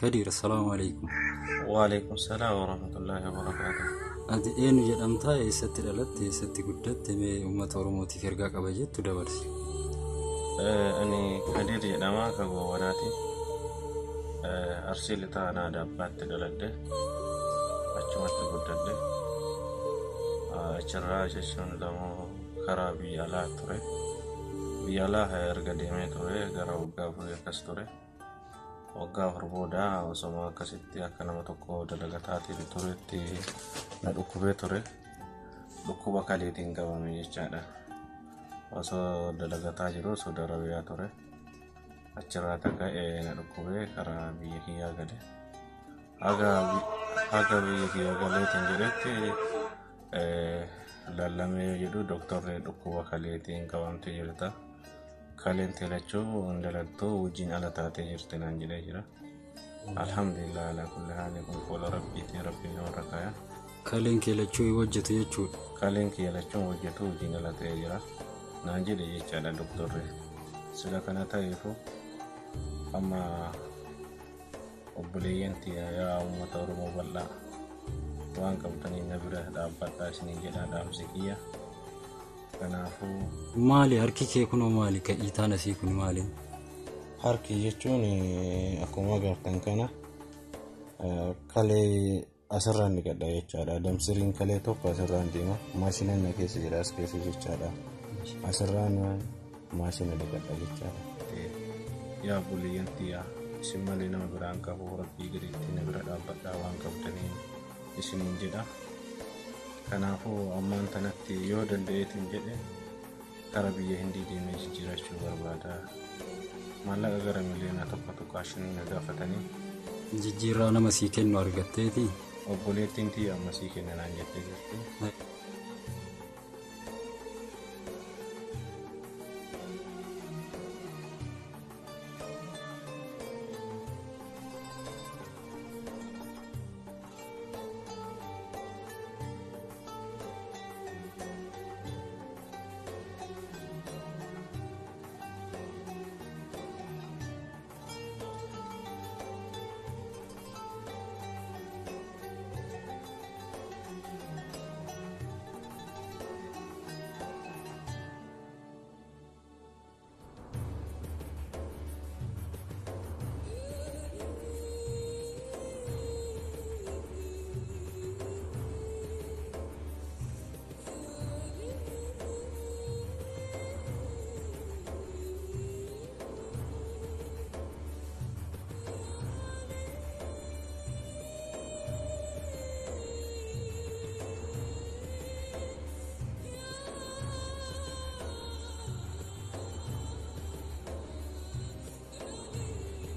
كدير السلام عليكم. وعليكم السلام ورحمة الله وبركاته. أنت إيه نجد أمتى يستر ألت يستر قدرت من أمة ورموتي فرقة قبجت تدبرس. أني كدير جدما كقواناتي أرسل تانا دابات تدلده أشمت قدرده أشراج شون دمو kharaa biyya alaa ture biyya alaa erga deemee ture gara waggaa afurii akkas ture waggaa afur booda osoo akkasitti akka nama tokko dalagataatiin turetti na dhukkubee ture dhukkuba kaleetiin qabame jechaadha osoo dalagataa jiru Saudi Arabiyaa ture achirraa ka'ee na dhukkubee karaa biyya khiyyaa gale haga biyya khiyyaa galeetiin jedhetti lallamee jedhu doktorri dhukkuba kaleetiin qabamte jirta kaleen telachuu ndalagtoo wajjin ala taatee jirti naan jedhee jira alhamdulillah ala kulli haali kun qola rabbiitiin rabbiin warra kaya kaleen keelachuu wajjatu jechuudha kaleen keelachuu wajjatu wajjin ala ta'ee jira naan jedhe jechaadha doktorri sila kana ta'eefu amma oboleeyyanti yaa uummata Oromoo bal'aa waan qabtanii na bira dhaabbadhaa isinii jedha dhaamsi kiyya kanaafu maali harki kee kunoo maali ka'iitaan asii kun maali harki jechuun akkuma agartan kana kalee asirraan dhiqadha jechaadha damsiriin kalee tokko asirraan deema maashina na keessa jira as keessa jechaadha asirraan maashina dhiqadha jechaadha yaa oboleeyyanti yaa isin malee nama biraan qabu rabbii gaditti na bira dhaabbadhaa waan qabtanii isinin jedha kanaafu ammaan tanatti yoo danda'eetiin jedhe kara biyya hindii deemee jijjiirachuu barbaada maallaqa gara miliyoona tokko ashanii na gaafatanii jijjiirraa nama sii kennu argatteeti obboleettiin tiyya amma sii kennanaan jettee jirti